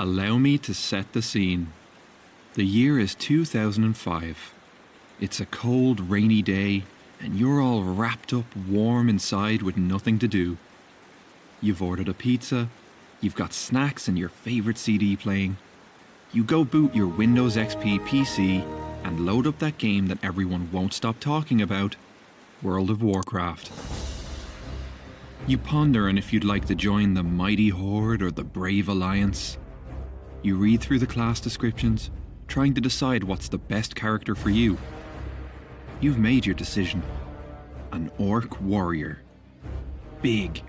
Allow me to set the scene. The year is 2005. It's a cold, rainy day, and you're all wrapped up warm inside with nothing to do. You've ordered a pizza, you've got snacks and your favourite CD playing. You go boot your Windows XP PC and load up that game that everyone won't stop talking about, World of Warcraft. You ponder on if you'd like to join the Mighty Horde or the Brave Alliance. You read through the class descriptions, trying to decide what's the best character for you. You've made your decision. An orc warrior. Big,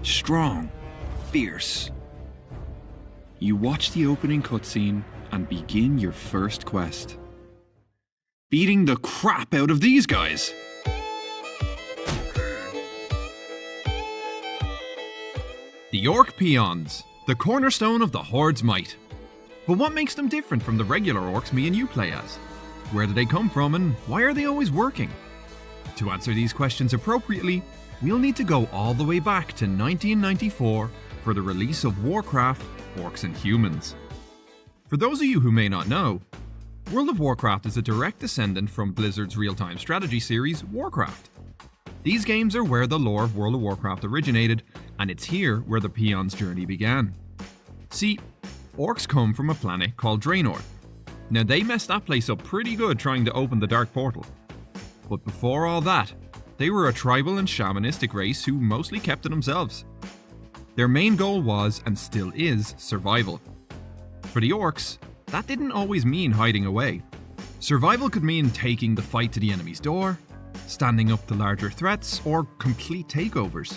strong, fierce. You watch the opening cutscene and begin your first quest. Beating the crap out of these guys! The Orc Peons, the cornerstone of the Horde's might. But what makes them different from the regular orcs me and you play as? Where do they come from and why are they always working? To answer these questions appropriately, we'll need to go all the way back to 1994 for the release of Warcraft, Orcs and Humans. For those of you who may not know, World of Warcraft is a direct descendant from Blizzard's real-time strategy series, Warcraft. These games are where the lore of World of Warcraft originated, and it's here where the Peons' journey began. See, orcs come from a planet called Draenor. Now they messed that place up pretty good trying to open the Dark Portal. But before all that, they were a tribal and shamanistic race who mostly kept to themselves. Their main goal was, and still is, survival. For the orcs, that didn't always mean hiding away. Survival could mean taking the fight to the enemy's door, standing up to larger threats, or complete takeovers.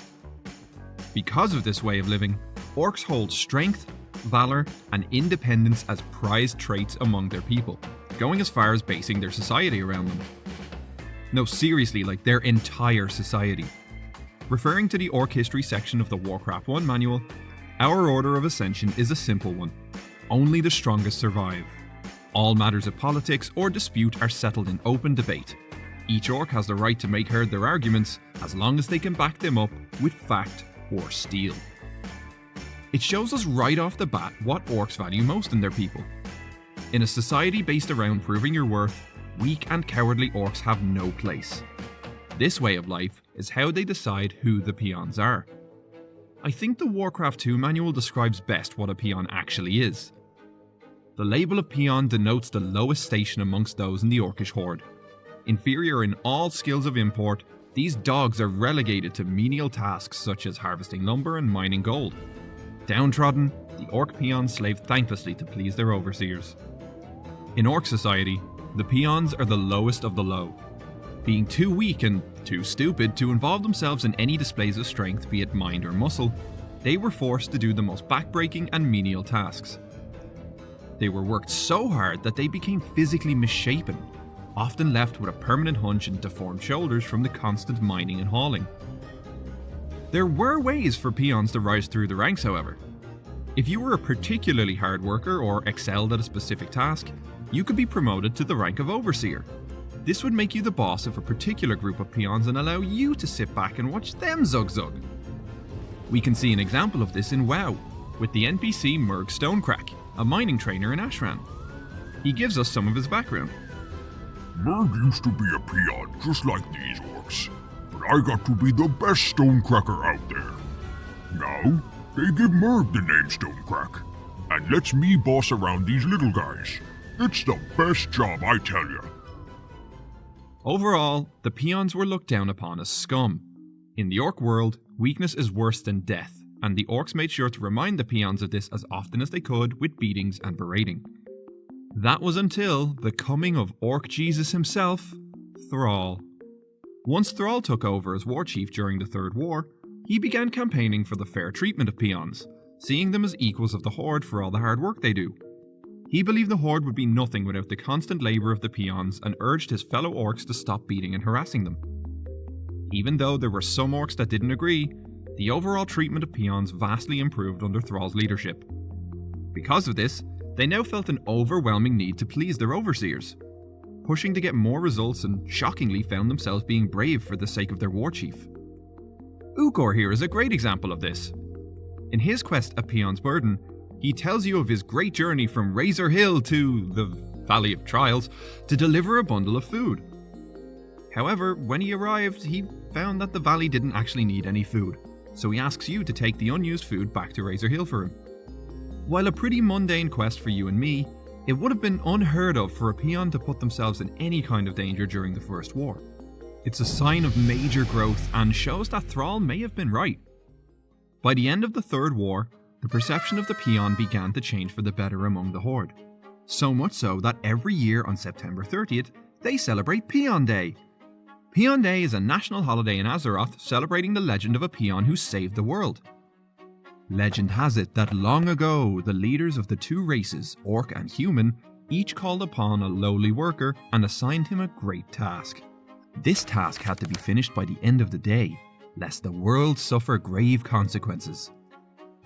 Because of this way of living, orcs hold strength, valor, and independence as prized traits among their people, going as far as basing their society around them. No, seriously, like their entire society. Referring to the Orc History section of the Warcraft 1 manual, our order of ascension is a simple one. Only the strongest survive. All matters of politics or dispute are settled in open debate. Each orc has the right to make heard their arguments as long as they can back them up with fact or steel. It shows us right off the bat what orcs value most in their people. In a society based around proving your worth, weak and cowardly orcs have no place. This way of life is how they decide who the peons are. I think the Warcraft 2 manual describes best what a peon actually is. The label of peon denotes the lowest station amongst those in the orcish horde. Inferior in all skills of import, these dogs are relegated to menial tasks such as harvesting lumber and mining gold. Downtrodden, the orc peons slave thanklessly to please their overseers. In orc society, the peons are the lowest of the low. Being too weak and too stupid to involve themselves in any displays of strength, be it mind or muscle, they were forced to do the most backbreaking and menial tasks. They were worked so hard that they became physically misshapen, often left with a permanent hunch and deformed shoulders from the constant mining and hauling. There were ways for peons to rise through the ranks, however. If you were a particularly hard worker or excelled at a specific task, you could be promoted to the rank of overseer. This would make you the boss of a particular group of peons and allow you to sit back and watch them zug-zug. We can see an example of this in WoW, with the NPC Murg Stonecrack, a mining trainer in Ashran. He gives us some of his background. Murg used to be a peon just like these orcs, but I got to be the best stonecracker out there. Now, they give Murg the name Stonecrack, and lets me boss around these little guys. It's the best job, I tell you. Overall, the peons were looked down upon as scum. In the orc world, weakness is worse than death, and the orcs made sure to remind the peons of this as often as they could with beatings and berating. That was until the coming of Orc Jesus himself, Thrall. Once Thrall took over as war chief during the Third War, he began campaigning for the fair treatment of peons, seeing them as equals of the Horde for all the hard work they do. He believed the Horde would be nothing without the constant labour of the peons and urged his fellow orcs to stop beating and harassing them. Even though there were some orcs that didn't agree, the overall treatment of peons vastly improved under Thrall's leadership. Because of this, they now felt an overwhelming need to please their overseers, pushing to get more results and shockingly found themselves being brave for the sake of their war chief. Ukor here is a great example of this. In his quest A Peon's Burden, He tells you of his great journey from Razor Hill to the Valley of Trials to deliver a bundle of food. However, when he arrived, he found that the valley didn't actually need any food, so he asks you to take the unused food back to Razor Hill for him. While a pretty mundane quest for you and me, it would have been unheard of for a peon to put themselves in any kind of danger during the First War. It's a sign of major growth and shows that Thrall may have been right. By the end of the Third War, the perception of the peon began to change for the better among the Horde. So much so that every year on September 30th, they celebrate Peon Day. Peon Day is a national holiday in Azeroth celebrating the legend of a peon who saved the world. Legend has it that long ago, the leaders of the two races, Orc and Human, each called upon a lowly worker and assigned him a great task. This task had to be finished by the end of the day, lest the world suffer grave consequences.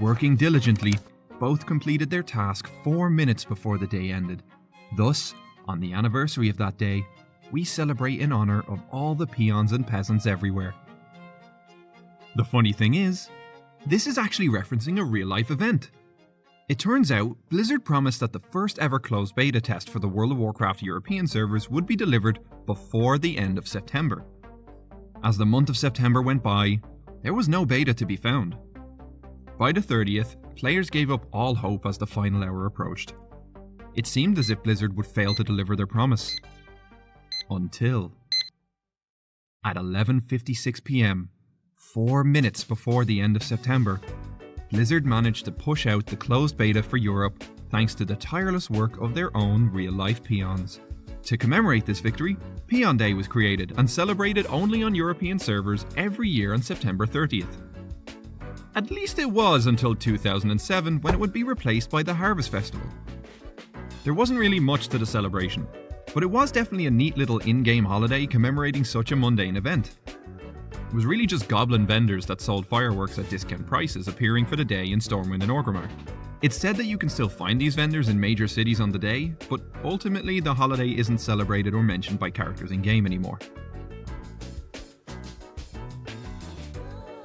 Working diligently, both completed their task 4 minutes before the day ended. Thus, on the anniversary of that day, we celebrate in honour of all the peons and peasants everywhere. The funny thing is, this is actually referencing a real-life event. It turns out, Blizzard promised that the first ever closed beta test for the World of Warcraft European servers would be delivered before the end of September. As the month of September went by, there was no beta to be found. By the 30th, players gave up all hope as the final hour approached. It seemed as if Blizzard would fail to deliver their promise. Until at 11:56 PM, 4 minutes before the end of September, Blizzard managed to push out the closed beta for Europe thanks to the tireless work of their own real-life peons. To commemorate this victory, Peon Day was created and celebrated only on European servers every year on September 30th. At least it was until 2007 when it would be replaced by the Harvest Festival. There wasn't really much to the celebration, but it was definitely a neat little in-game holiday commemorating such a mundane event. It was really just goblin vendors that sold fireworks at discount prices appearing for the day in Stormwind and Orgrimmar. It's said that you can still find these vendors in major cities on the day, but ultimately the holiday isn't celebrated or mentioned by characters in-game anymore.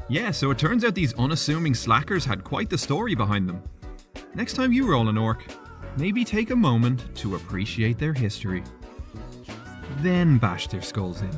Yeah, so it turns out these unassuming slackers had quite the story behind them. Next time you roll an orc, maybe take a moment to appreciate their history. Then bash their skulls in.